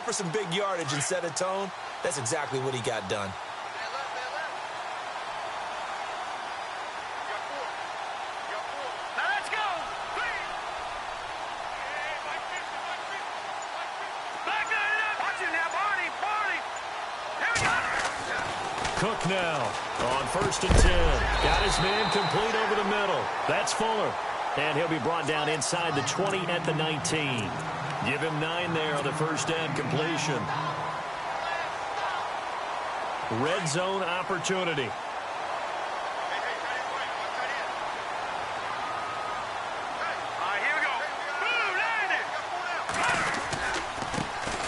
for some big yardage and set a tone, that's exactly what he got done. Cook now on 1st and 10. Got his man complete over the middle. That's Fuller. And he'll be brought down inside the 20 at the 19. Give him 9 there on the first down completion. Red zone opportunity.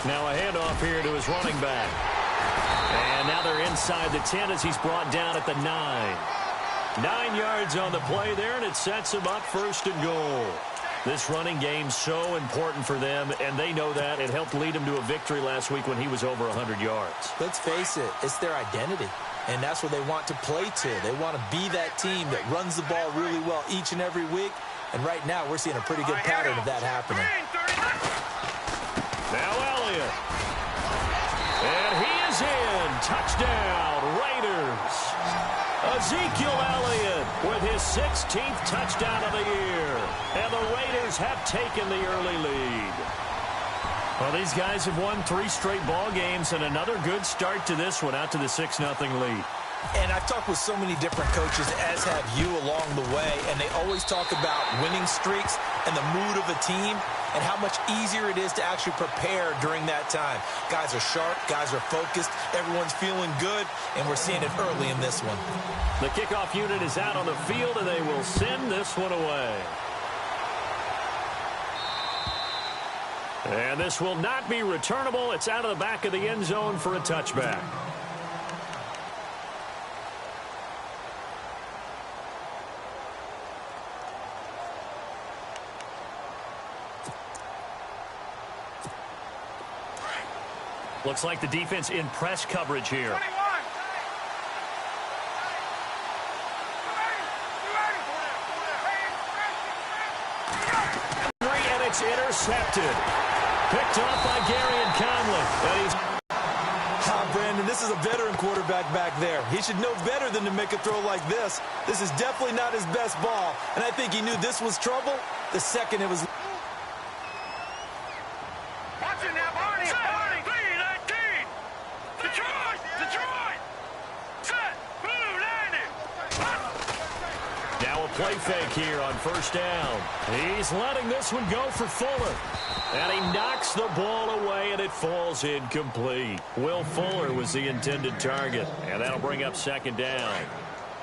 Now a handoff here to his running back. And now they're inside the 10 as he's brought down at the 9. 9 yards on the play there, and it sets him up 1st and goal. This running game's so important for them, and they know that. It helped lead him to a victory last week when he was over 100 yards. Let's face it, it's their identity, and that's what they want to play to. They want to be that team that runs the ball really well each and every week, and right now we're seeing a pretty good pattern of that happening. Now Elliott. And he is in. Touchdown, Raiders. Ezekiel Elliott with his 16th touchdown of the year. And the Raiders have taken the early lead. Well, these guys have won 3 straight ball games and another good start to this one out to the 6-0 lead. And I've talked with so many different coaches, as have you along the way, and they always talk about winning streaks and the mood of a team and how much easier it is to actually prepare during that time. Guys are sharp, guys are focused, everyone's feeling good, and we're seeing it early in this one. The kickoff unit is out on the field, and they will send this one away. And this will not be returnable. It's out of the back of the end zone for a touchback. Looks like the defense in press coverage here. 21. And it's intercepted. Picked off by Gary and Conley. And he's... Brandon, this is a veteran quarterback back there. He should know better than to make a throw like this. This is definitely not his best ball. And I think he knew this was trouble the second it was... Play fake here on 1st down. He's letting this one go for Fuller. And he knocks the ball away, and it falls incomplete. Will Fuller was the intended target, and that'll bring up 2nd down.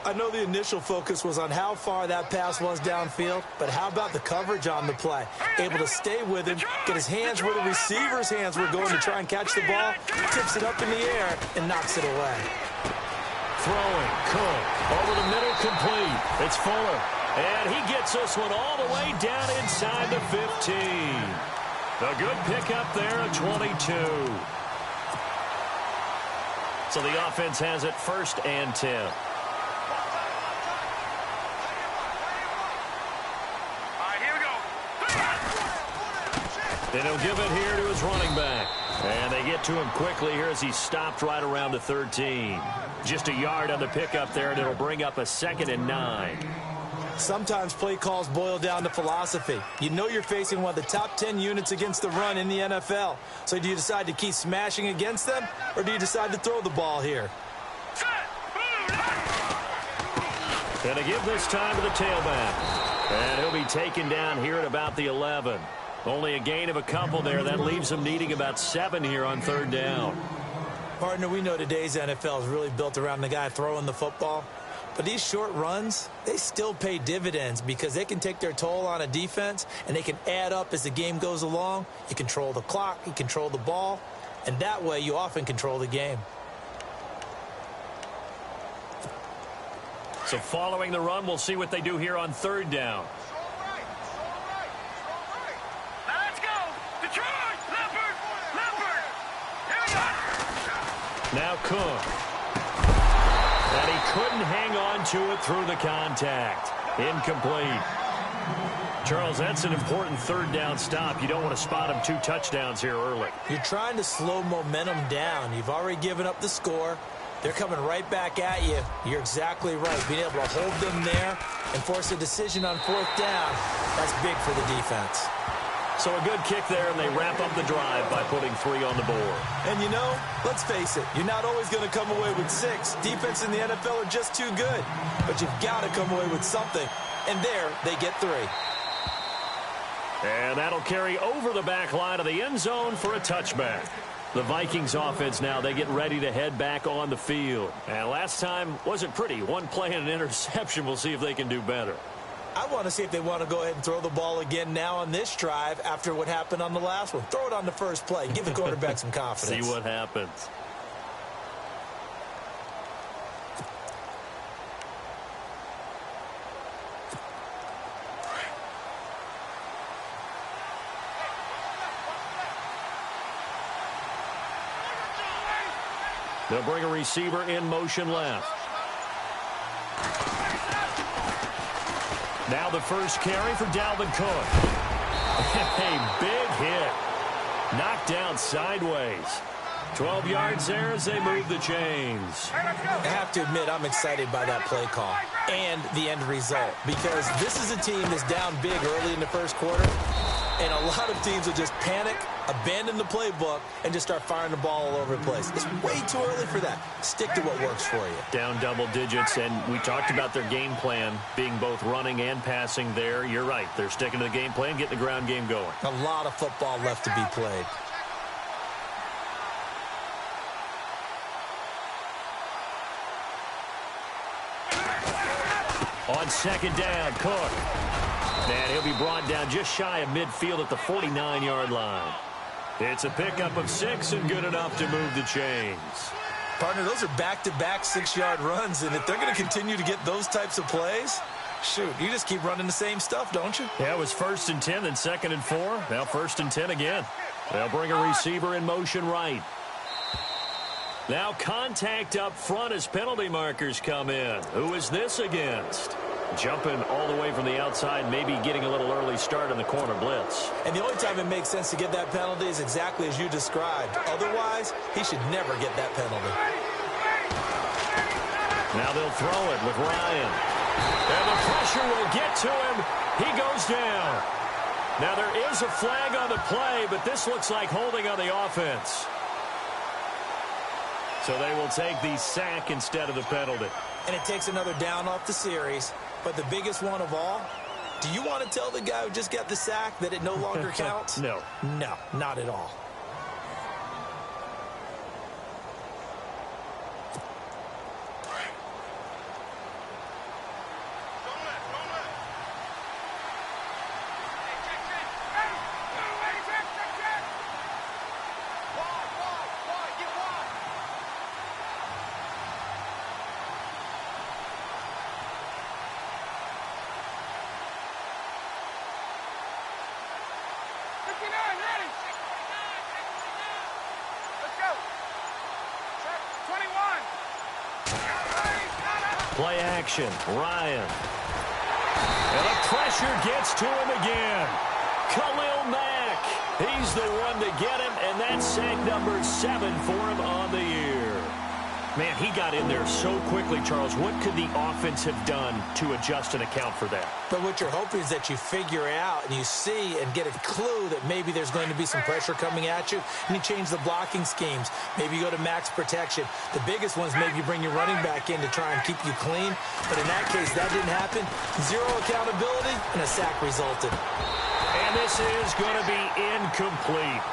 I know the initial focus was on how far that pass was downfield, but how about the coverage on the play? Able to stay with him, get his hands where the receiver's hands were going to try and catch the ball, tips it up in the air, and knocks it away. Throwing, Cook, over the middle, complete. It's Fuller, and he gets this one all the way down inside the 15. A good pickup there at 22. So the offense has it 1st and 10. All right, here we go. And he'll give it here to his running back. And they get to him quickly here as he's stopped right around the 13. Just a yard on the pickup there, and it'll bring up a 2nd and 9. Sometimes play calls boil down to philosophy. You know you're facing one of the top 10 units against the run in the NFL. So do you decide to keep smashing against them, or do you decide to throw the ball here? And to give this time to the tailback. And he'll be taken down here at about the 11. Only a gain of a couple there. That leaves him needing about 7 here on 3rd down. Partner, we know today's NFL is really built around the guy throwing the football. But these short runs, they still pay dividends because they can take their toll on a defense, and they can add up as the game goes along. You control the clock, you control the ball, and that way you often control the game. So following the run, we'll see what they do here on 3rd down. Now Cook. And he couldn't hang on to it through the contact. Incomplete. Charles, that's an important third down stop. You don't want to spot him 2 touchdowns here early. You're trying to slow momentum down. You've already given up the score. They're coming right back at you. You're exactly right. Being able to hold them there and force a decision on 4th down, that's big for the defense. So a good kick there, and they wrap up the drive by putting 3 on the board. And you know, let's face it, you're not always going to come away with 6. Defense in the NFL are just too good. But you've got to come away with something. And there, they get 3. And that'll carry over the back line of the end zone for a touchback. The Vikings offense now, they get ready to head back on the field. And last time wasn't pretty. 1 play and an interception. We'll see if they can do better. I want to see if they want to go ahead and throw the ball again now on this drive after what happened on the last one. Throw it on the first play. Give the quarterback some confidence. See what happens. They'll bring a receiver in motion left. Now the first carry for Dalvin Cook. A big hit. Knocked down sideways. 12 yards there as they move the chains. I have to admit, I'm excited by that play call and the end result, because this is a team that's down big early in the first quarter, and a lot of teams will just panic, abandon the playbook, and just start firing the ball all over the place. It's way too early for that. Stick to what works for you. Down double digits, and we talked about their game plan being both running and passing there. You're right. They're sticking to the game plan, getting the ground game going. A lot of football left to be played. On second down, Cook. And he'll be brought down just shy of midfield at the 49-yard line. It's a pickup of 6 and good enough to move the chains. Partner, those are back-to-back 6-yard runs, and if they're going to continue to get those types of plays, shoot, you just keep running the same stuff, don't you? Yeah, it was 1st and 10, then 2nd and 4. Now 1st and 10 again. They'll bring a receiver in motion right. Now contact up front as penalty markers come in. Who is this against? Jumping all the way from the outside, maybe getting a little early start in the corner blitz. And the only time it makes sense to get that penalty is exactly as you described. Otherwise, he should never get that penalty. Now they'll throw it with Ryan. And the pressure will get to him. He goes down. Now there is a flag on the play, but this looks like holding on the offense. So they will take the sack instead of the penalty. And it takes another down off the series. But the biggest one of all, do you want to tell the guy who just got the sack that it no longer counts? No. No, not at all. Play action, Ryan. And the pressure gets to him again. Khalil Mack. He's the one to get him, and that's sack number 7 for him on the year. Man, he got in there so quickly, Charles. What could the offense have done to adjust and account for that? But what you're hoping is that you figure out and you see and get a clue that maybe there's going to be some pressure coming at you, and you change the blocking schemes. Maybe you go to max protection. The biggest ones, maybe you bring your running back in to try and keep you clean. But in that case, that didn't happen. 0 accountability, and a sack resulted. And this is going to be incomplete.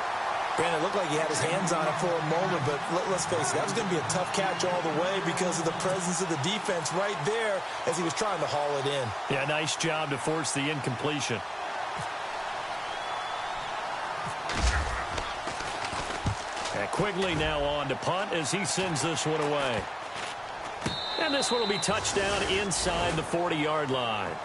Brandon, it looked like he had his hands on it for a moment, but let's face it, that was going to be a tough catch all the way because of the presence of the defense right there as he was trying to haul it in. Yeah, nice job to force the incompletion. And Quigley now on to punt as he sends this one away. And this one will be touchdown inside the 40-yard line.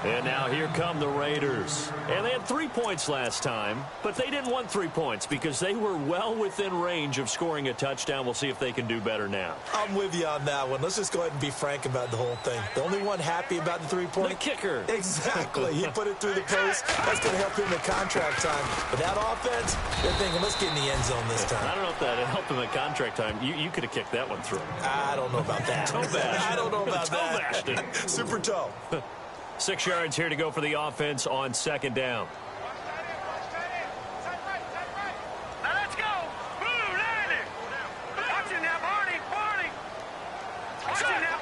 And now here come the Raiders. And they had 3 points last time, but they didn't want 3 points because they were well within range of scoring a touchdown. We'll see if they can do better now. I'm with you on that one. Let's just go ahead and be frank about the whole thing. The only one happy about the 3-point? The kicker. Exactly. He put it through the post. That's going to help him in contract time. But that offense, they're thinking, let's get in the end zone this time. I don't know if that helped him at contract time. You could have kicked that one through. I don't know about that. Toe bash. I don't know about toe that. Bashed it. Super toe. 6 yards here to go for the offense on second down. Now let's go. Blue, Larry. Watching now, Barney. Watching now.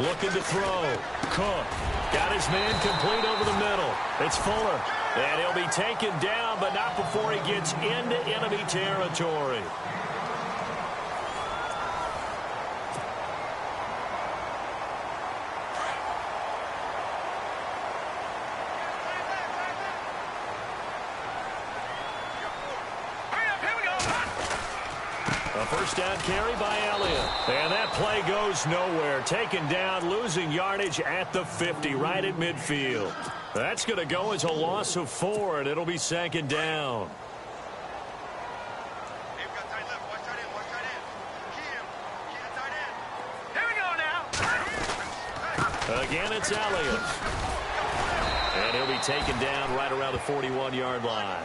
Looking to throw. Cook. Got his man complete over the middle. It's Fuller. And he'll be taken down, but not before he gets into enemy territory. A first down carry by Elliott. And that play goes nowhere. Taken down, losing yardage at the 50, right at midfield. That's going to go as a loss of 4, and it'll be second down. Here we go now. Again, it's Elliott. And he'll be taken down right around the 41-yard line.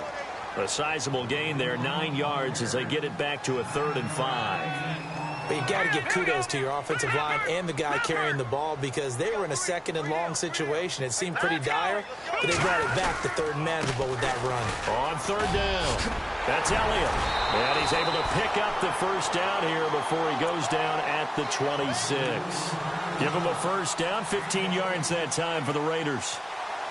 A sizable gain there, 9 yards as they get it back to a 3rd and 5. But you got to give kudos to your offensive line and the guy carrying the ball because they were in a 2nd and long situation. It seemed pretty dire, but they brought it back to 3rd and manageable with that run. On 3rd down, that's Elliott. And he's able to pick up the first down here before he goes down at the 26. Give him a first down, 15 yards that time for the Raiders.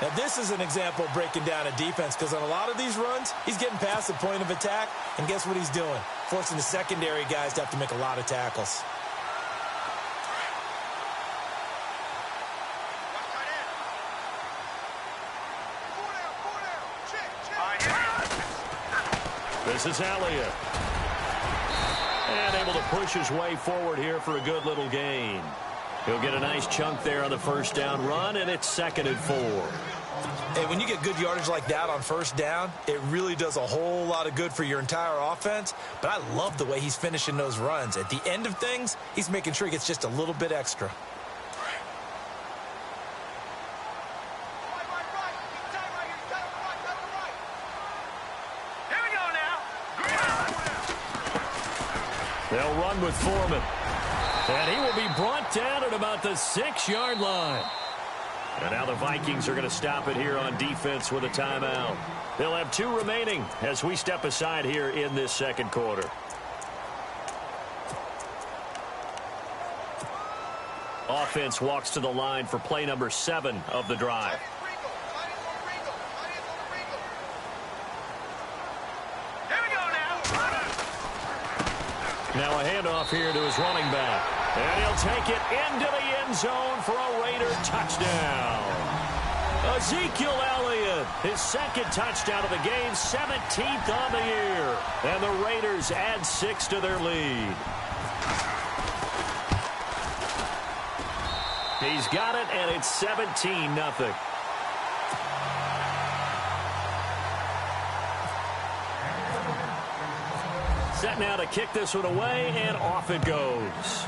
Now, this is an example of breaking down a defense because on a lot of these runs, he's getting past the point of attack, and guess what he's doing? Forcing the secondary guys to have to make a lot of tackles. This is Elliott. And able to push his way forward here for a good little gain. He'll get a nice chunk there on the first down run, and it's 2nd and 4. Hey, when you get good yardage like that on first down, it really does a whole lot of good for your entire offense. But I love the way he's finishing those runs. At the end of things, he's making sure he gets just a little bit extra. Here we go now. They'll run with Foreman. And he will be brought down at about the 6-yard line. And now the Vikings are going to stop it here on defense with a timeout. They'll have 2 remaining as we step aside here in this second quarter. Offense walks to the line for play number 7 of the drive. Here we go now. Now a handoff here to his running back. And he'll take it into the end zone for a Raider touchdown. Ezekiel Elliott, his 2nd touchdown of the game, 17th on the year. And the Raiders add 6 to their lead. He's got it, and it's 17-0. Set now to kick this one away, and off it goes.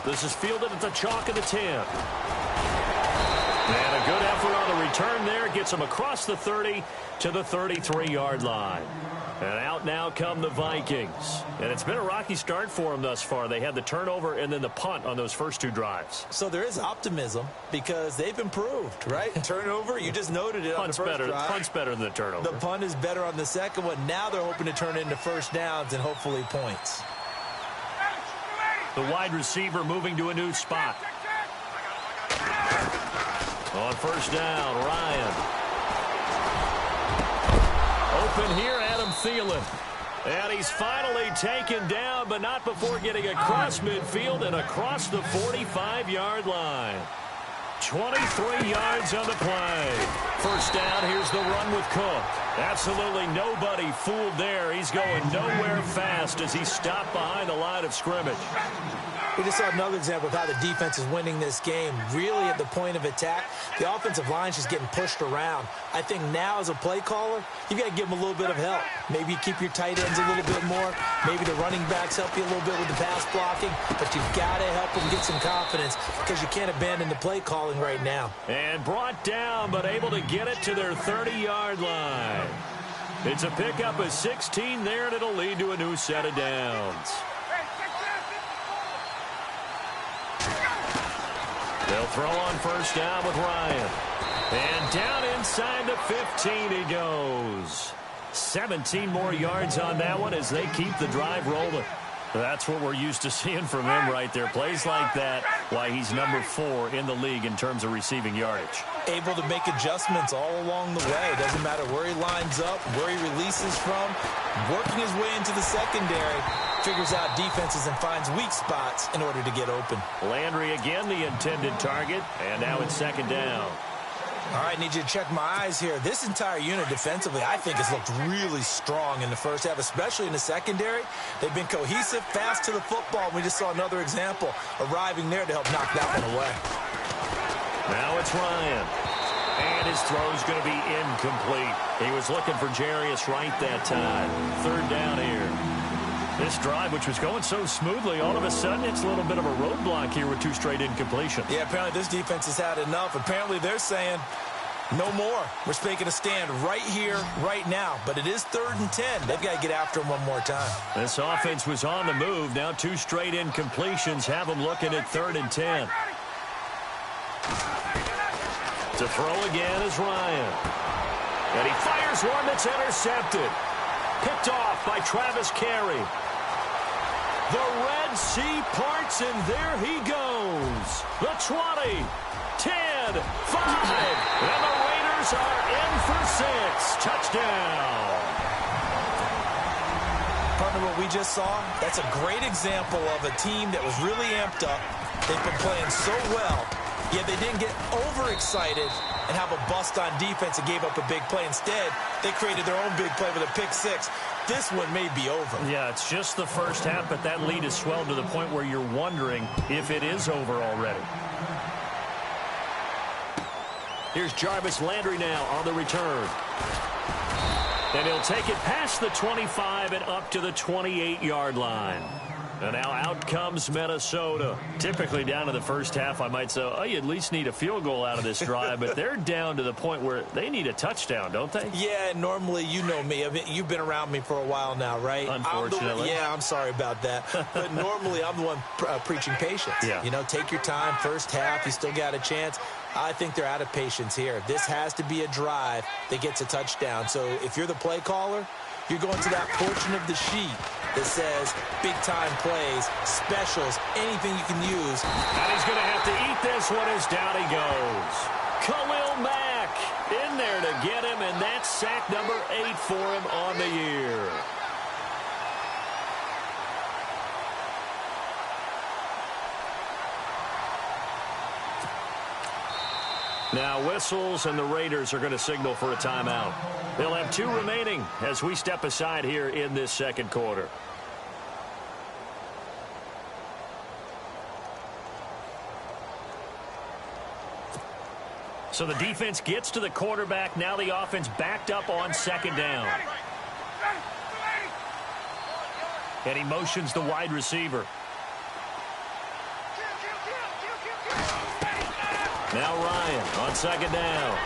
This is fielded at the chalk of the 10. And a good effort on the return there. Gets him across the 30 to the 33-yard line. And out now come the Vikings. And it's been a rocky start for them thus far. They had the turnover and then the punt on those first 2 drives. So there is optimism because they've improved, right? Turnover, you just noted it on the first drive. Punt's better than the turnover. The punt is better on the second one. Now they're hoping to turn it into first downs and hopefully points. The wide receiver moving to a new spot. On first down, Ryan. Open here, Adam Thielen. And he's finally taken down, but not before getting across midfield and across the 45-yard line. 23 yards on the play. First down, here's the run with Cook. Absolutely nobody fooled there. He's going nowhere fast as he stopped behind the line of scrimmage. We just saw another example of how the defense is winning this game. Really at the point of attack, the offensive line's just getting pushed around. I think now as a play caller, you got to give them a little bit of help. Maybe you keep your tight ends a little bit more. Maybe the running backs help you a little bit with the pass blocking. But you've got to help them get some confidence because you can't abandon the play calling right now. And brought down, but able to get it to their 30-yard line. It's a pickup of 16 there, and it'll lead to a new set of downs. They'll throw on first down with Ryan. And down inside the 15 he goes. 17 more yards on that one as they keep the drive rolling. That's what we're used to seeing from him right there. Plays like that, why he's number 4 in the league in terms of receiving yardage. Able to make adjustments all along the way. Doesn't matter where he lines up, where he releases from. Working his way into the secondary. Figures out defenses and finds weak spots in order to get open. Landry again the intended target, and now it's second down. All right, need you to check my eyes here. This entire unit defensively, I think, has looked really strong in the first half, especially in the secondary. They've been cohesive, fast to the football. We just saw another example arriving there to help knock that one away. Now it's Ryan. And his throw's going to be incomplete. He was looking for Jarius Wright that time. Third down here. This drive, which was going so smoothly, all of a sudden it's a little bit of a roadblock here with 2 straight incompletions. Yeah, apparently this defense has had enough. Apparently they're saying, no more. We're making a stand right here, right now. But it is 3rd and 10. They've got to get after him one more time. This offense was on the move. Now 2 straight incompletions have them looking at 3rd and 10. To throw again is Ryan. And he fires one that's intercepted. Picked off by Travis Carey. The Red Sea parts, and there he goes. The 20, 10, 5, and the Raiders are in for 6. Touchdown. Partner, what we just saw, that's a great example of a team that was really amped up. They've been playing so well, yet they didn't get overexcited and have a bust on defense and gave up a big play. Instead, they created their own big play with a pick 6. This one may be over. Yeah, it's just the first half, but that lead has swelled to the point where you're wondering if it is over already. Here's Jarvis Landry now on the return. And he'll take it past the 25 and up to the 28-yard line. And now out comes Minnesota. Typically down to the first half, I might say, oh, you at least need a field goal out of this drive. But they're down to the point where they need a touchdown, don't they? Yeah, normally, you know me. I mean, you've been around me for a while now, right? Unfortunately. I'm sorry about that. But normally, I'm the one preaching patience. Yeah. You know, take your time. First half, you still got a chance. I think they're out of patience here. This has to be a drive that gets a touchdown. So if you're the play caller, you're going to that portion of the sheet that says big-time plays, specials, anything you can use. And he's going to have to eat this one as down he goes. Khalil Mack in there to get him, and that's sack number 8 for him on the year. Now whistles, and the Raiders are going to signal for a timeout. They'll have 2 remaining as we step aside here in this second quarter. So the defense gets to the quarterback. Now the offense backed up on second down. And he motions the wide receiver. Now Ryan on second down.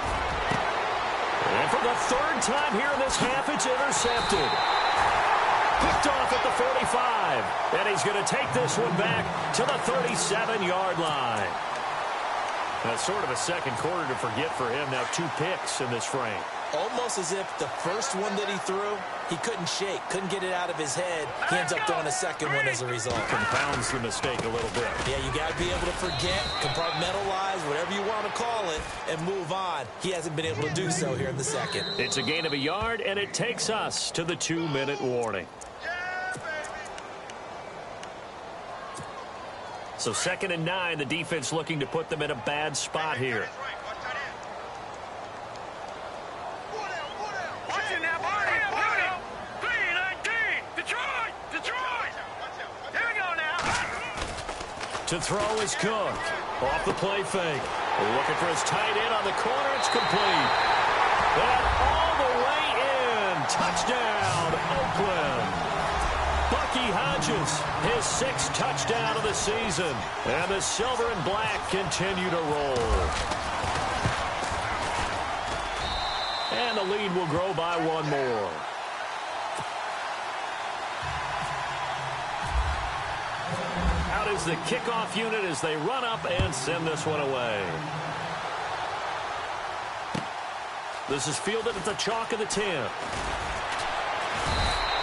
And for the 3rd time here in this half, it's intercepted. Picked off at the 45. And he's going to take this one back to the 37-yard line. That's sort of a second quarter to forget for him. Now 2 picks in this frame. Almost as if the first one that he threw, he couldn't shake, couldn't get it out of his head. He ends up throwing a second one as a result. Compounds the mistake a little bit. Yeah, you got to be able to forget, compartmentalize, whatever you want to call it, and move on. He hasn't been able to do so here in the second. It's a gain of a yard, and it takes us to the 2-minute warning. So 2nd and 9, the defense looking to put them in a bad spot here. To throw is Cook. Off the play fake. Looking for his tight end on the corner. It's complete. And all the way in. Touchdown, Oakland. Bucky Hodges, his 6th touchdown of the season. And the silver and black continue to roll. And the lead will grow by 1 more. Out is the kickoff unit as they run up and send this one away. This is fielded at the chalk of the 10.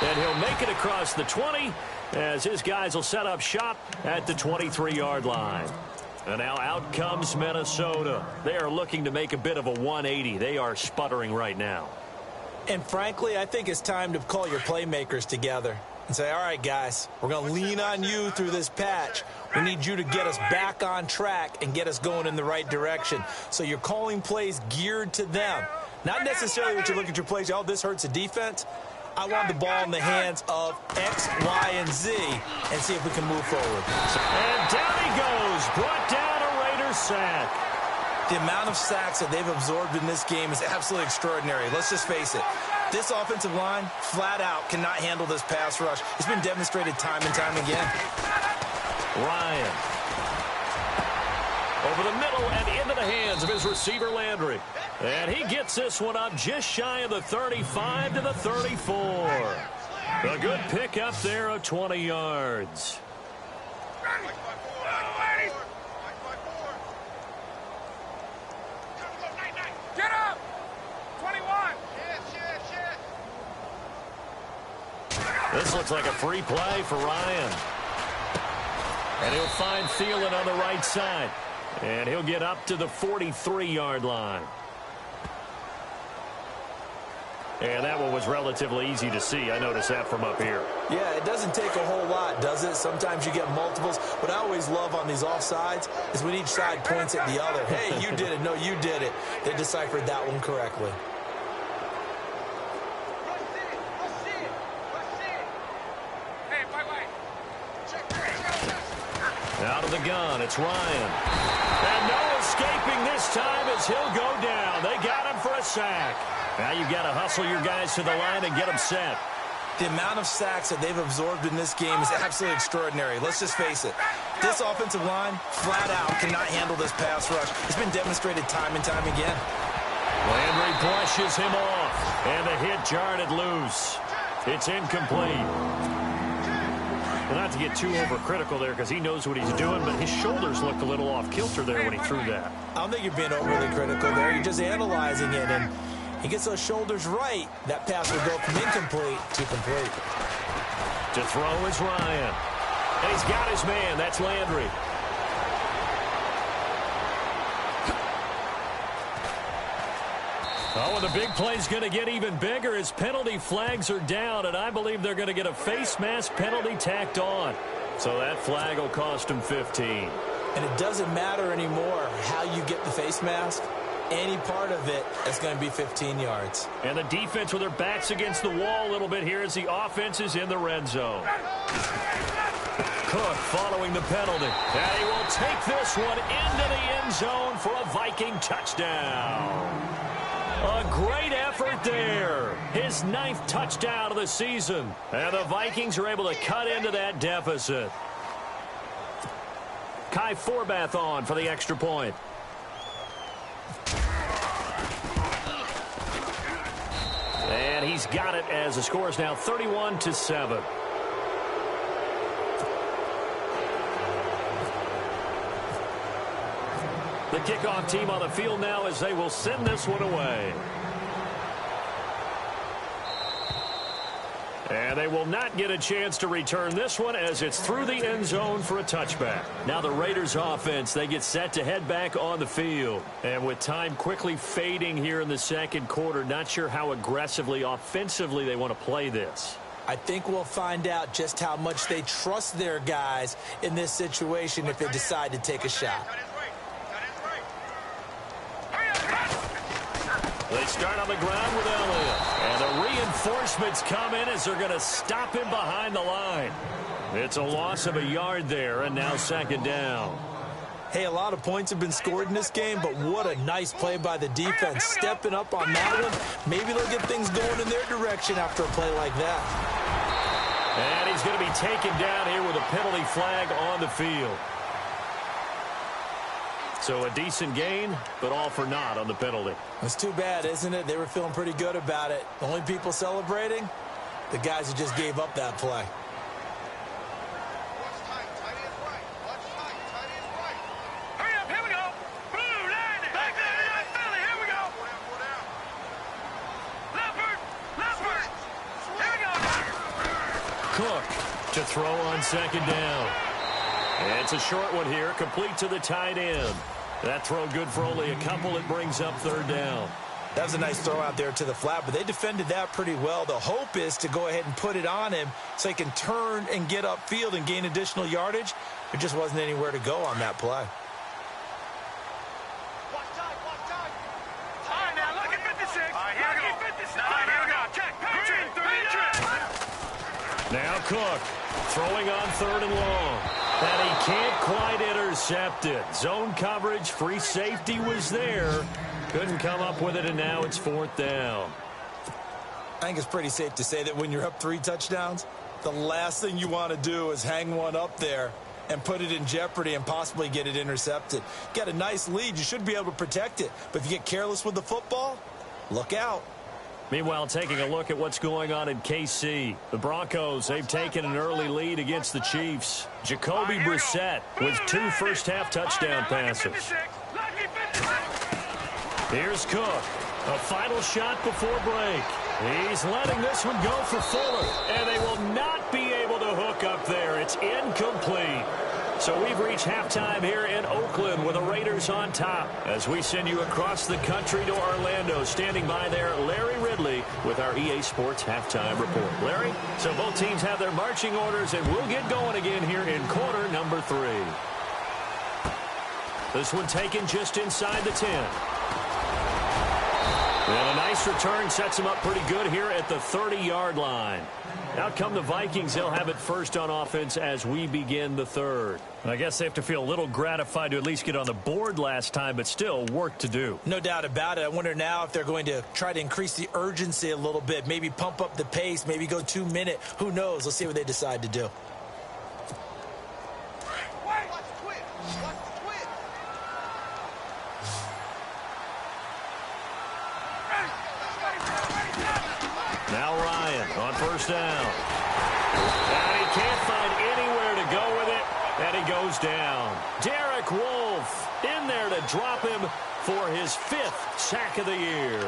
And he'll make it across the 20 as his guys will set up shop at the 23-yard line. And now out comes Minnesota. They are looking to make a bit of a 180. They are sputtering right now. And frankly, I think it's time to call your playmakers together and say, all right, guys, we're going to lean on you through this patch. We need you to get us back on track and get us going in the right direction. So you're calling plays geared to them. Not necessarily that you look at your plays, oh, this hurts the defense. I want the ball in the hands of X, Y, and Z and see if we can move forward. And down he goes. Brought down a Raiders sack. The amount of sacks that they've absorbed in this game is absolutely extraordinary. Let's just face it. This offensive line, flat out, cannot handle this pass rush. It's been demonstrated time and time again. Ryan. Over the middle and into the hands of his receiver, Landry. And he gets this one up just shy of the 35 to the 34. A good pickup there of 20 yards. Get up! 21! This looks like a free play for Ryan. And he'll find Thielen on the right side. And he'll get up to the 43-yard line. And that one was relatively easy to see. I noticed that from up here. Yeah, it doesn't take a whole lot, does it? Sometimes you get multiples. What I always love on these offsides is when each side points at the other. Hey, you did it. No, you did it. They deciphered that one correctly. Out of the gun, it's Ryan. And no escaping this time as he'll go down. They got him for a sack. Now you've got to hustle your guys to the line and get them set. The amount of sacks that they've absorbed in this game is absolutely extraordinary. Let's just face it. This offensive line, flat out, cannot handle this pass rush. It's been demonstrated time and time again. Landry brushes him off. And the hit jarred it loose. It's incomplete. Not to get too overcritical there because he knows what he's doing, but his shoulders looked a little off kilter there when he threw that. I don't think you're being overly critical there. You're just analyzing it, and he gets those shoulders right. That pass will go from incomplete to complete. To throw is Ryan. And he's got his man. That's Landry. Oh, and the big play's going to get even bigger as penalty flags are down, and I believe they're going to get a face mask penalty tacked on. So that flag will cost him 15. And it doesn't matter anymore how you get the face mask. Any part of it is going to be 15 yards. And the defense with their backs against the wall a little bit here as the offense is in the red zone. Cook following the penalty. And he will take this one into the end zone for a Viking touchdown. A great effort there. His 9th touchdown of the season. And the Vikings are able to cut into that deficit. Kai Forbath on for the extra point. And he's got it as the score is now 31-7. The kickoff team on the field now as they will send this one away. And they will not get a chance to return this one as it's through the end zone for a touchback. Now the Raiders offense, they get set to head back on the field. And with time quickly fading here in the second quarter, not sure how aggressively, offensively they want to play this. I think we'll find out just how much they trust their guys in this situation if they decide to take a shot. They start on the ground with Elliott. And the reinforcements come in as they're going to stop him behind the line. It's a loss of a yard there, and now second down. Hey, a lot of points have been scored in this game, but what a nice play by the defense. Stepping up on that one, maybe they'll get things going in their direction after a play like that. And he's going to be taken down here with a penalty flag on the field. So a decent gain, but all for naught on the penalty. It's too bad, isn't it? They were feeling pretty good about it. The only people celebrating, the guys who just gave up that play. Cook to throw on second down. It's a short one here, complete to the tight end. That throw good for only a couple. It brings up third down. That was a nice throw out there to the flat, but they defended that pretty well. The hope is to go ahead and put it on him so he can turn and get upfield and gain additional yardage. There just wasn't anywhere to go on that play. Now Cook throwing on third and long. And he can't quite intercept it. Zone coverage, free safety was there. Couldn't come up with it, and now it's fourth down. I think it's pretty safe to say that when you're up 3 touchdowns, the last thing you want to do is hang one up there and put it in jeopardy and possibly get it intercepted. Get a nice lead, you should be able to protect it. But if you get careless with the football, look out. Meanwhile, taking a look at what's going on in KC. The Broncos, they've taken an early lead against the Chiefs. Jacoby Brissett with 2 first-half touchdown passes. Here's Cook. A final shot before break. He's letting this one go for Fuller. And they will not be able to hook up there. It's incomplete. So we've reached halftime here in Oakland with the Raiders on top. As we send you across the country to Orlando, standing by there, Larry Ridley with our EA Sports Halftime Report. Larry, so both teams have their marching orders, and we'll get going again here in quarter number 3. This one taken just inside the 10. And a nice return sets him up pretty good here at the 30-yard line. Out come the Vikings. They'll have it first on offense as we begin the third. I guess they have to feel a little gratified to at least get on the board last time, but still work to do. No doubt about it. I wonder now if they're going to try to increase the urgency a little bit, maybe pump up the pace, maybe go 2-minute. Who knows? Let's see what they decide to do. Now Ryan on first down. And he can't find anywhere to go with it, and he goes down. Derek Wolfe in there to drop him for his 5th sack of the year.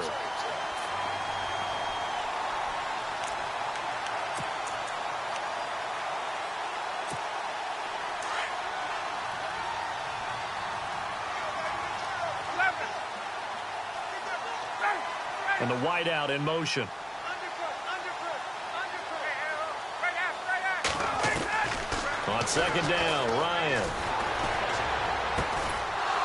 And the wideout in motion. On second down, Ryan.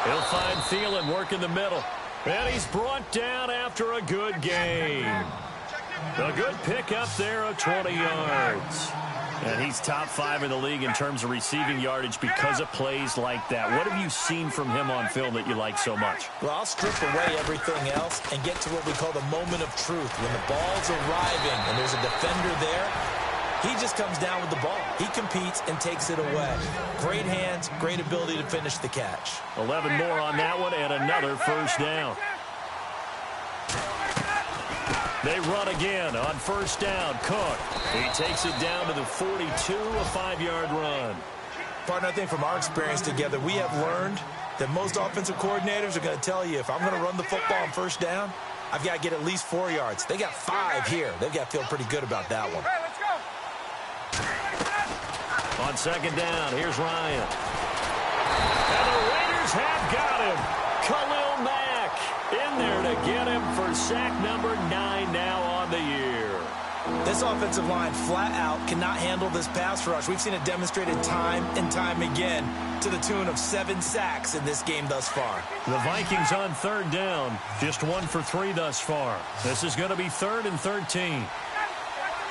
He'll find Thielen working the middle. And he's brought down after a good gain. A good pickup there of 20 yards. And he's top 5 in the league in terms of receiving yardage because of plays like that. What have you seen from him on film that you like so much? Well, I'll strip away everything else and get to what we call the moment of truth. When the ball's arriving and there's a defender there, he just comes down with the ball. He competes and takes it away. Great hands, great ability to finish the catch. 11 more on that one and another first down. They run again on first down. Cook. He takes it down to the 42, a 5-yard run. Partner, I think from our experience together, we have learned that most offensive coordinators are going to tell you, if I'm going to run the football on first down, I've got to get at least 4 yards. They got 5 here. They've got to feel pretty good about that one. On second down, here's Ryan. And the Raiders have got him. Khalil Mack in there to get him for sack number 9 now on the year. This offensive line flat out cannot handle this pass rush. We've seen it demonstrated time and time again to the tune of 7 sacks in this game thus far. The Vikings on third down, just 1 for 3 thus far. This is going to be 3rd and 13.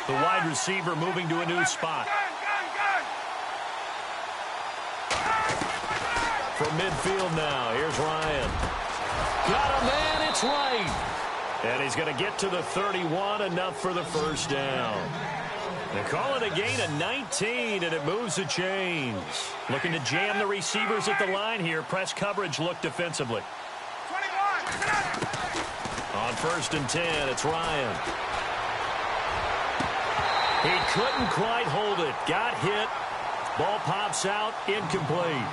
The wide receiver moving to a new spot. From midfield now, here's Ryan. Got a man, it's right. And he's going to get to the 31, enough for the first down. They call it a gain of 19, and it moves the chains. Looking to jam the receivers at the line here. Press coverage look defensively. 21. On 1st and 10, it's Ryan. He couldn't quite hold it. Got hit. Ball pops out, incomplete.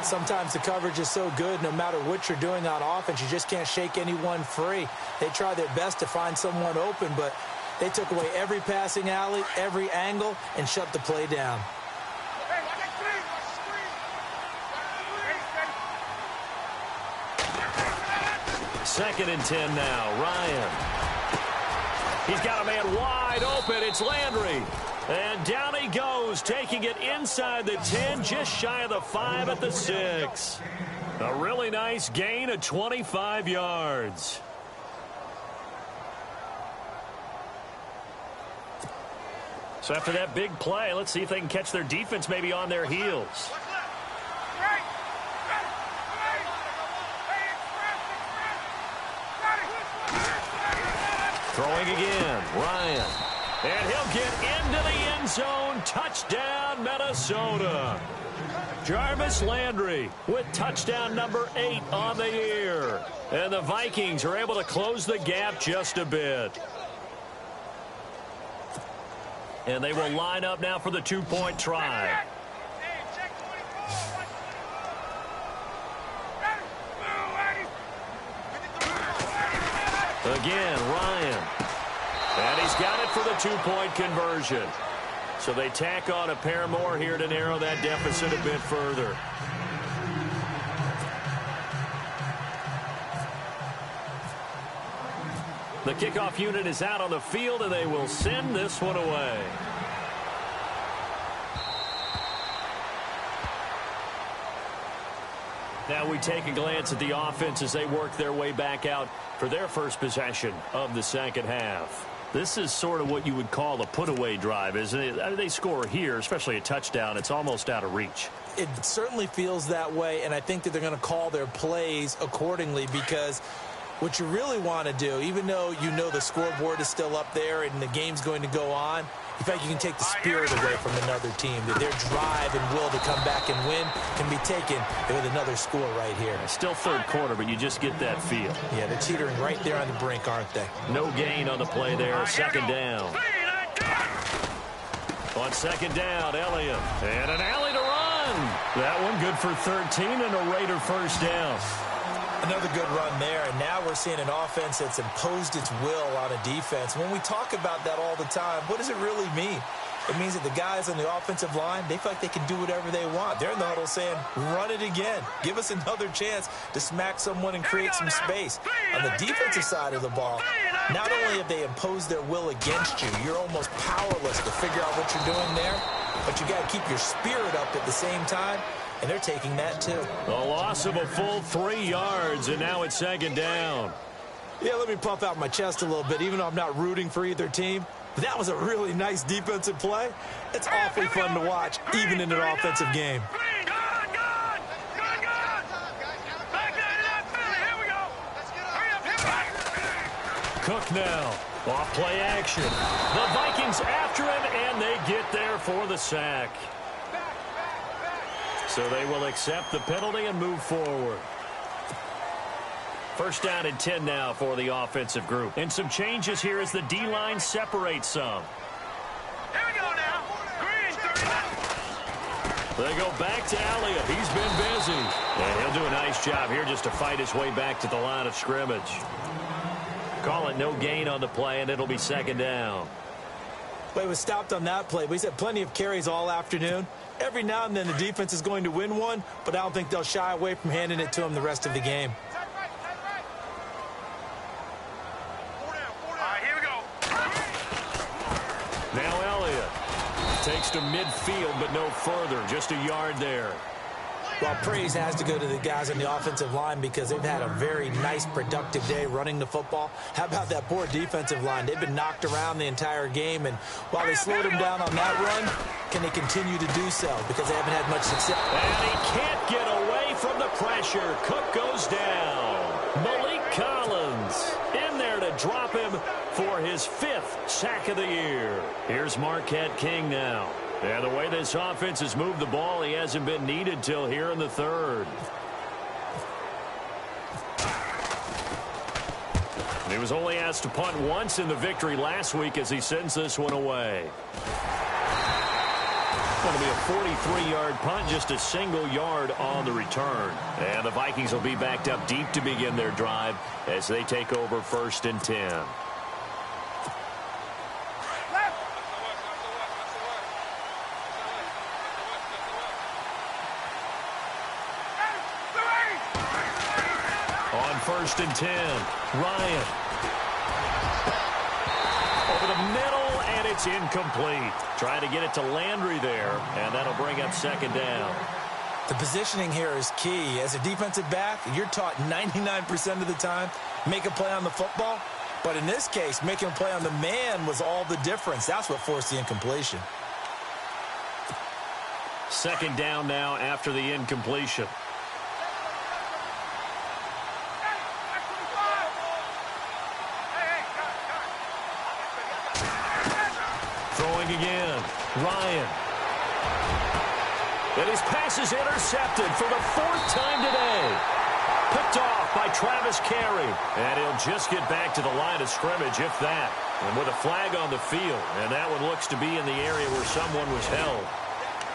Sometimes the coverage is so good, no matter what you're doing on offense, you just can't shake anyone free. They try their best to find someone open, but they took away every passing alley, every angle, and shut the play down. 2nd and 10 now. Ryan. He's got a man wide open. It's Landry. And down he goes, taking it inside the 10, just shy of the 5 at the 6. A really nice gain of 25 yards. So after that big play, let's see if they can catch their defense maybe on their heels. Throwing again, Ryan. And he'll get into the end zone. Touchdown, Minnesota. Jarvis Landry with touchdown number 8 on the year. And the Vikings are able to close the gap just a bit. And they will line up now for the 2-point try. Again, Ryan. And he's got it for the 2-point conversion. So they tack on a pair more here to narrow that deficit a bit further. The kickoff unit is out on the field, and they will send this one away. Now we take a glance at the offense as they work their way back out for their first possession of the second half. This is sort of what you would call a put-away drive, isn't it? I mean, they score here, especially a touchdown. It's almost out of reach. It certainly feels that way, and I think that they're going to call their plays accordingly, because what you really want to do, even though you know the scoreboard is still up there and the game's going to go on, in fact, you can take the spirit away from another team. That their drive and will to come back and win can be taken with another score right here. Still third quarter, but you just get that feel. Yeah, they're teetering right there on the brink, aren't they? No gain on the play there. Second down. On second down, Elliott. And an alley to run. That one good for 13 and a Raider first down. Another good run there, and now we're seeing an offense that's imposed its will on a defense. When we talk about that all the time, what does it really mean? It means that the guys on the offensive line, they feel like they can do whatever they want. They're in the huddle saying, run it again. Give us another chance to smack someone and create some space. On the defensive side of the ball, not only have they imposed their will against you, you're almost powerless to figure out what you're doing there, but you got to keep your spirit up at the same time. And they're taking that, too. A loss of a full 3 yards, and now it's second down. Yeah, let me puff out my chest a little bit, even though I'm not rooting for either team. But that was a really nice defensive play. It's awfully fun to watch, even in an offensive game. Cook now. Off play action. The Vikings after him, and they get there for the sack. So they will accept the penalty and move forward. First down and 10 now for the offensive group. And some changes here as the D-line separates some. Here we go now. Green, 30. They go back to Elliott. He's been busy. And he'll do a nice job here just to fight his way back to the line of scrimmage. Call it no gain on the play, and it'll be second down. Well, he was stopped on that play, but he's had plenty of carries all afternoon. Every now and then the defense is going to win one, but I don't think they'll shy away from handing it to him the rest of the game. All right, here we go. Now Elliott takes to midfield, but no further. Just a yard there. Well, praise has to go to the guys on the offensive line because they've had a very nice, productive day running the football. How about that poor defensive line? They've been knocked around the entire game, and while they slowed them down on that run, can they continue to do so because they haven't had much success? And he can't get away from the pressure. Cook goes down. Malik Collins in there to drop him for his 5th sack of the year. Here's Marquette King now. Yeah, the way this offense has moved the ball, he hasn't been needed till here in the 3rd. He was only asked to punt once in the victory last week as he sends this one away. It's going to be a 43-yard punt, just a single yard on the return. And the Vikings will be backed up deep to begin their drive as they take over 1st and 10. On 1st and 10, Ryan. Over the middle, and it's incomplete. Trying to get it to Landry there, and that'll bring up 2nd down. The positioning here is key. As a defensive back, you're taught 99% of the time, make a play on the football. But in this case, making a play on the man was all the difference. That's what forced the incompletion. 2nd down now after the incompletion. Throwing again, Ryan. And his pass is intercepted for the 4th time today. Picked off by Travis Carey. And he'll just get back to the line of scrimmage, if that. And with a flag on the field. And that one looks to be in the area where someone was held.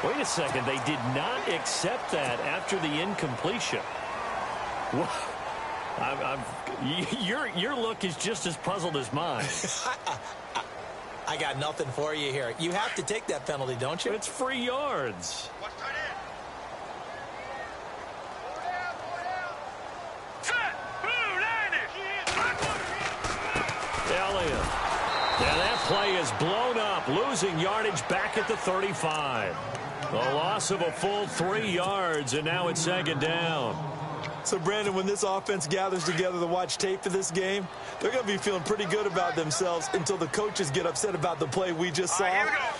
Wait a second. They did not accept that after the incompletion. Your look is just as puzzled as mine. I got nothing for you here. You have to take that penalty, don't you? It's free yards. Elliott. And that play is blown up, losing yardage back at the 35. A loss of a full 3 yards, and now it's 2nd down. So, Brandon, when this offense gathers together to watch tape for this game, they're going to be feeling pretty good about themselves until the coaches get upset about the play we just saw.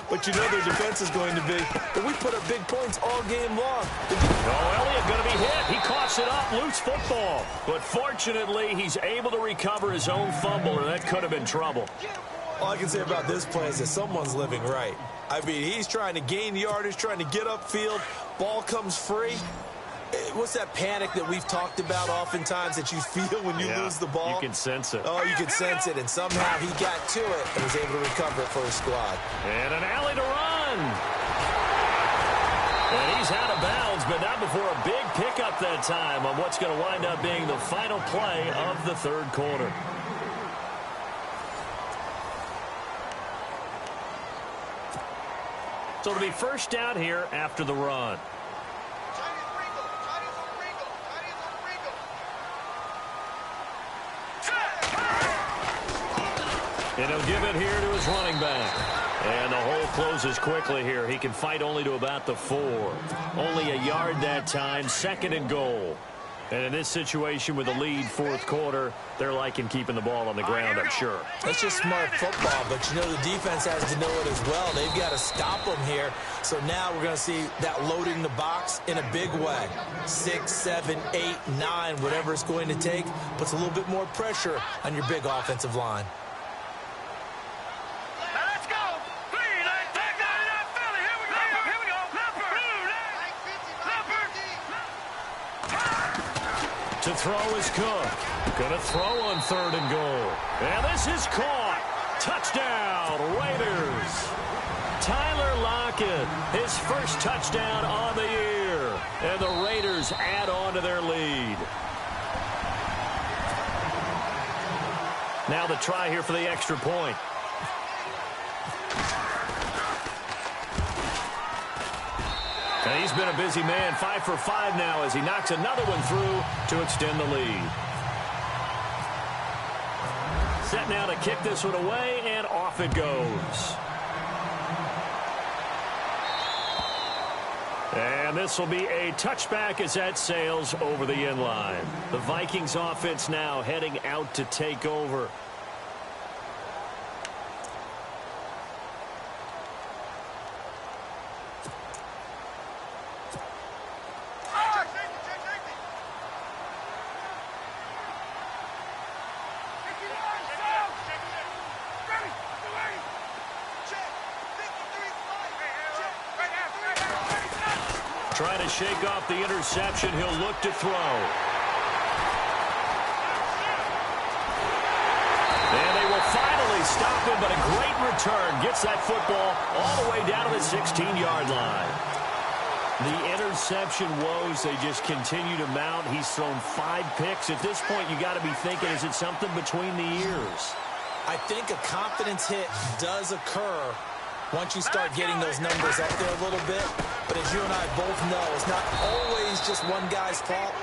But you know their defense is going to be. But we put up big points all game long. Elliott going to be hit. He coughs it up, loose football. But fortunately, he's able to recover his own fumble, or that could have been trouble. All I can say about this play is that someone's living right. I mean, he's trying to gain yardage, trying to get upfield. Ball comes free. What's that panic that we've talked about oftentimes that you feel when you lose the ball? You can sense it. Oh, you can sense it, and somehow he got to it and was able to recover it for his squad. And an alley to run. And he's out of bounds, but not before a big pickup that time on what's going to wind up being the final play of the 3rd quarter. So it'll be 1st down here after the run. And he'll give it here to his running back. And the hole closes quickly here. He can fight only to about the 4. Only a yard that time, 2nd and goal. And in this situation with the lead 4th quarter, they're liking keeping the ball on the ground, I'm sure. That's just smart football, but you know the defense has to know it as well. They've got to stop them here. So now we're going to see that loading the box in a big way. 6, 7, 8, 9, whatever it's going to take, puts a little bit more pressure on your big offensive line. To throw is Cook. Going to throw on 3rd and goal. And this is caught. Touchdown, Raiders. Tyler Lockett, his first touchdown on the year. And the Raiders add on to their lead. Now the try here for the extra point. And he's been a busy man, 5 for 5 now as he knocks another one through to extend the lead. Set now to kick this one away, and off it goes. And this will be a touchback as that sails over the end line. The Vikings offense now heading out to take over. Trying to shake off the interception. He'll look to throw. And they will finally stop him, but a great return. Gets that football all the way down to the 16-yard line. The interception woes, they just continue to mount. He's thrown 5 picks. At this point, you got to be thinking, is it something between the ears? I think a confidence hit does occur once you start getting those numbers up there a little bit. But as you and I both know, it's not always just one guy's fault.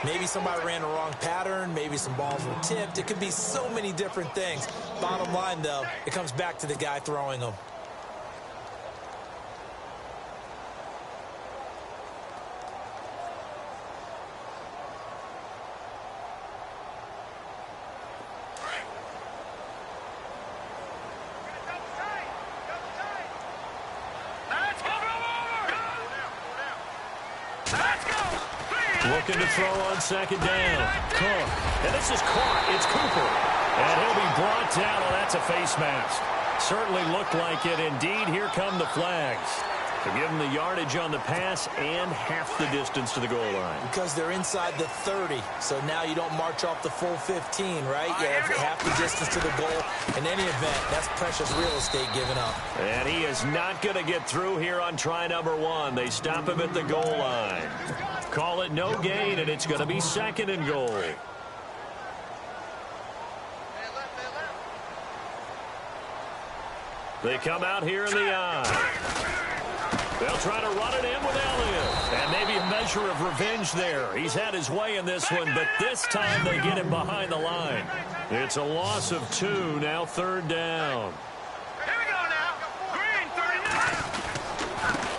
Maybe somebody ran the wrong pattern. Maybe some balls were tipped. It could be so many different things. Bottom line, though, it comes back to the guy throwing them. Looking to throw on second down. Cook. And this is caught. It's Cooper. And he'll be brought down. Oh, that's a face mask. Certainly looked like it. Indeed, here come the flags. To give him the yardage on the pass and half the distance to the goal line. Because they're inside the 30. So now you don't march off the full 15, right? You have half the distance to the goal. In any event, that's precious real estate given up. And he is not going to get through here on try number 1. They stop him at the goal line. Call it no gain, and it's going to be second and goal. They come out here in the eye. They'll try to run it in with Elliott. And maybe a measure of revenge there. He's had his way in this one, but this time they get him behind the line. It's a loss of 2, now third down. Here we go now. Green,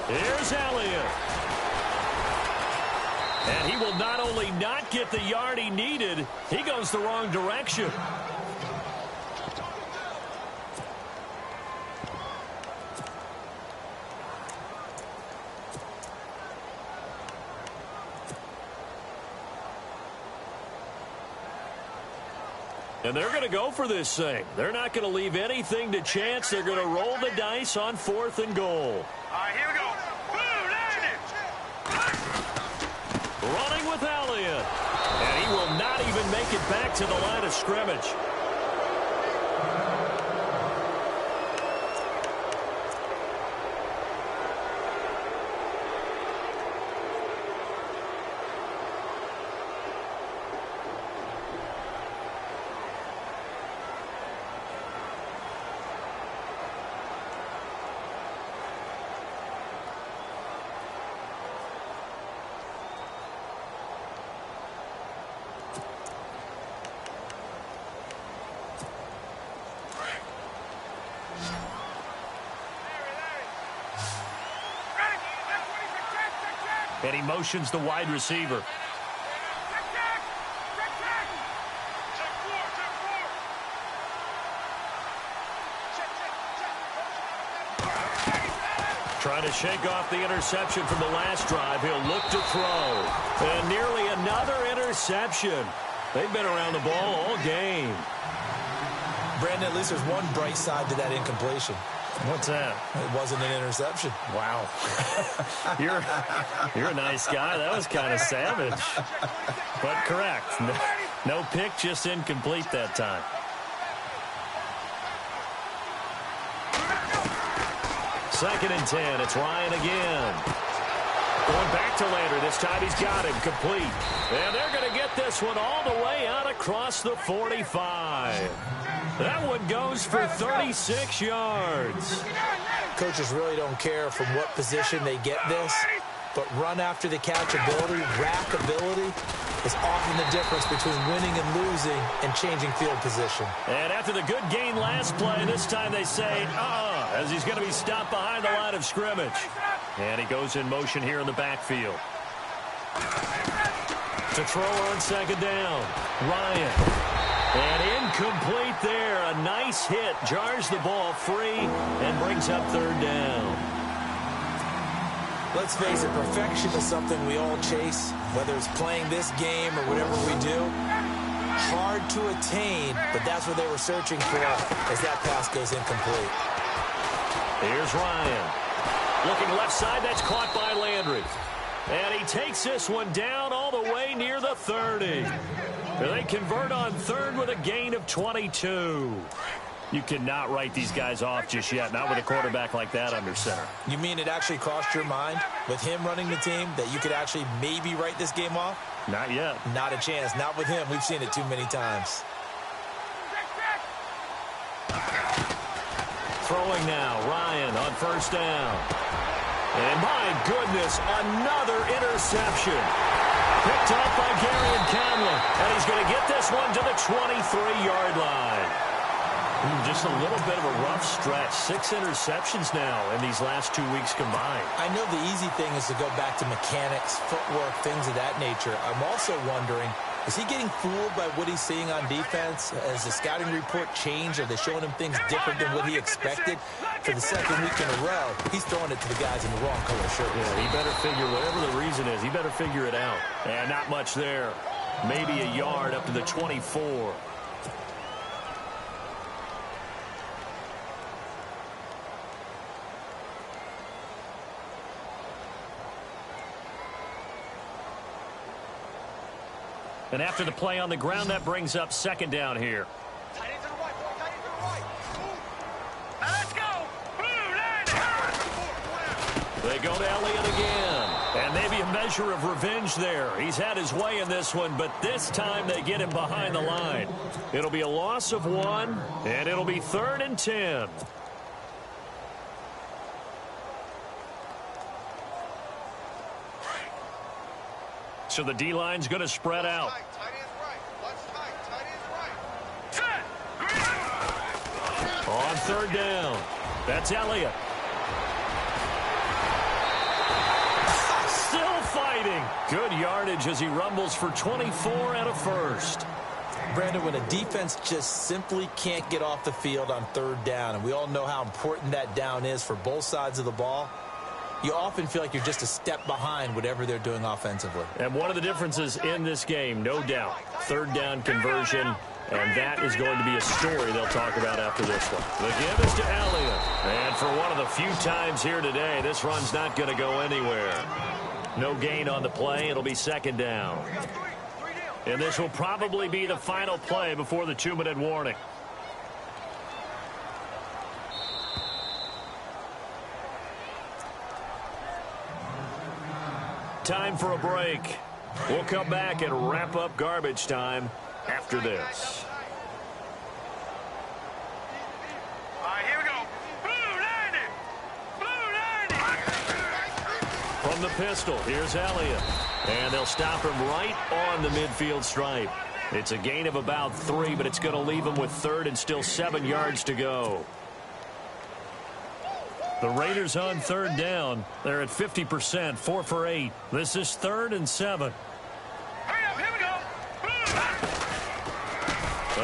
39. Here's Elliott. And he will not only not get the yard he needed, he goes the wrong direction. And they're going to go for this thing. They're not going to leave anything to chance. They're going to roll the dice on 4th and goal. All right, here we go. Boom, there it is. Running with Elliott. And he will not even make it back to the line of scrimmage. And he motions the wide receiver. Trying to shake off the interception from the last drive. He'll look to throw. And nearly another interception. They've been around the ball all game. Brandon, at least there's one bright side to that incompletion. What's that? It wasn't an interception. Wow. You're a nice guy. That was kind of savage. But correct. No pick, just incomplete that time. Second and 10. It's Ryan again. Going back to Lander. This time he's got him complete. And they're going to get this one all the way out across the 45. That one goes for 36 yards. Coaches really don't care from what position they get this, but run after the catch ability, rack ability, is often the difference between winning and losing and changing field position. And after the good gain last play, this time they say, as he's going to be stopped behind the line of scrimmage. And he goes in motion here in the backfield. To throw on second down. Ryan. And incomplete there. A nice hit. Jars the ball free and brings up third down. Let's face it, perfection is something we all chase, whether it's playing this game or whatever we do. Hard to attain, but that's what they were searching for as that pass goes incomplete. Here's Ryan. Looking left side, that's caught by Landry. And he takes this one down all the way near the 30. They convert on third with a gain of 22. You cannot write these guys off just yet, not with a quarterback like that under center. You mean it actually crossed your mind with him running the team that you could actually maybe write this game off? Not yet. Not a chance. Not with him. We've seen it too many times. Throwing now, Ryan on first down. And my goodness, another interception. Picked up by Gary Conlon. And he's going to get this one to the 23-yard line. Just a little bit of a rough stretch. 6 interceptions now in these last 2 weeks combined. I know the easy thing is to go back to mechanics, footwork, things of that nature. I'm also wondering, is he getting fooled by what he's seeing on defense? Has the scouting report changed? Are they showing him things different than what he expected? For the second week in a row, he's throwing it to the guys in the wrong color shirt. Yeah, he better figure, whatever the reason is, he better figure it out. And not much there. Maybe a yard up to the 24. And after the play on the ground, that brings up second down here. Tight end to the right, boy. Tight end to the right. Let's go. They go to Elliott again. And maybe a measure of revenge there. He's had his way in this one, but this time they get him behind the line. It'll be a loss of 1, and it'll be 3rd and 10. So the D-line's going to spread out. On third down, that's Elliott. Still fighting. Good yardage as he rumbles for 24 and a first. Brandon, when a defense just simply can't get off the field on third down, and we all know how important that down is for both sides of the ball, you often feel like you're just a step behind whatever they're doing offensively. And one of the differences in this game, no doubt, third down conversion, and that is going to be a story they'll talk about after this one. The give is to Elliott. And for one of the few times here today, this run's not going to go anywhere. No gain on the play. It'll be second down. And this will probably be the final play before the 2-minute warning. Time for a break. We'll come back and wrap up garbage time after this. All right, here we go. Blue 90. Blue 90. From the pistol, here's Elliott. And they'll stop him right on the midfield stripe. It's a gain of about 3, but it's going to leave him with 3rd and still 7 yards to go. The Raiders on third down. They're at 50%, 4 for 8. This is 3rd and 7. Hurry up, here we go.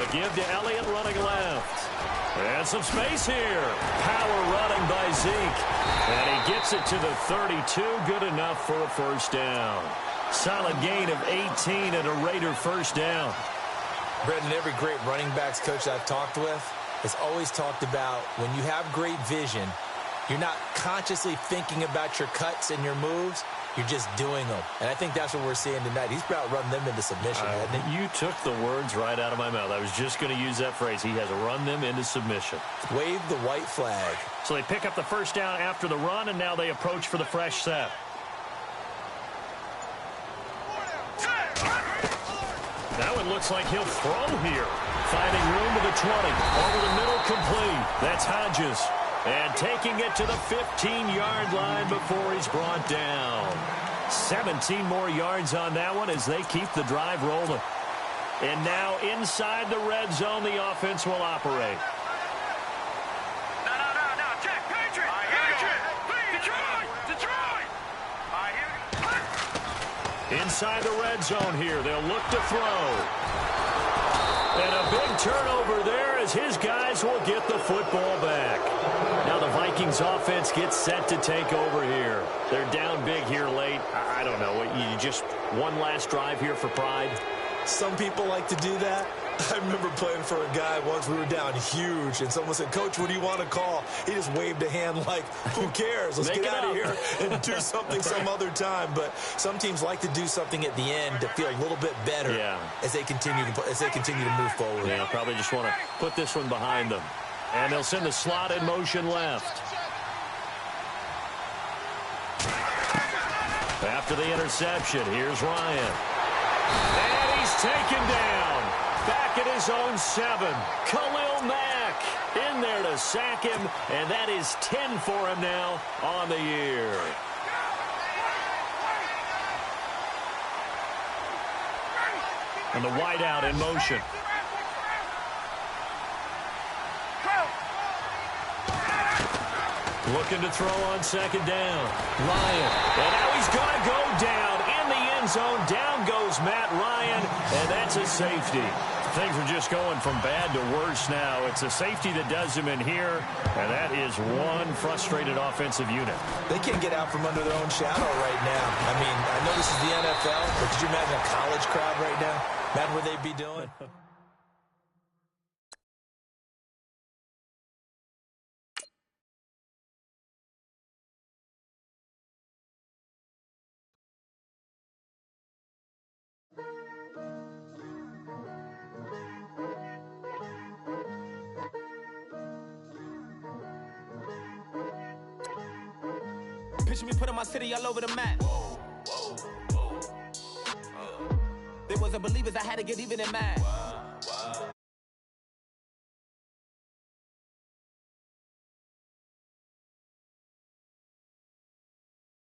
A give to Elliott running left. And some space here. Power running by Zeke. And he gets it to the 32. Good enough for a first down. Solid gain of 18 and a Raider first down. Brendan, every great running backs coach I've talked with has always talked about when you have great vision, you're not consciously thinking about your cuts and your moves. You're just doing them. And I think that's what we're seeing tonight. He's about run them into submission, hasn't he? You took the words right out of my mouth. I was just going to use that phrase. He has run them into submission. Wave the white flag. So they pick up the first down after the run, and now they approach for the fresh set. Now it looks like he'll throw here. Finding room to the 20. Over the middle, complete. That's Hodges. And taking it to the 15-yard line before he's brought down. 17 more yards on that one as they keep the drive rolling. And now inside the red zone, the offense will operate. No, Jack, Patriot. Detroit. Inside the red zone here. They'll look to throw. And a big turnover there as his guys will get the football back. Now the Vikings offense gets set to take over here. They're down big here late. I don't know. You just one last drive here for pride? Some people like to do that. I remember playing for a guy once. We were down huge, and someone said, "Coach, what do you want to call?" He just waved a hand like, who cares? Let's get out of here and do something some other time. But some teams like to do something at the end to feel a little bit better as they continue to move forward. Yeah, probably just want to put this one behind them. And they'll send the slot in motion left. After the interception, here's Ryan. And he's taken down. Back at his own 7. Khalil Mack in there to sack him, and that is 10 for him now on the year. And the wideout in motion. Looking to throw on second down. Ryan. And now he's going to go down in the end zone. Down goes Matt Ryan, and that's a safety. Things are just going from bad to worse now. It's a safety that does him in here, and that is one frustrated offensive unit. They can't get out from under their own shadow right now. I mean, I know this is the NFL, but could you imagine a college crowd right now? Imagine what they'd be doing. Picture me putting my city all over the map. They wasn't believers, I had to get even in mad.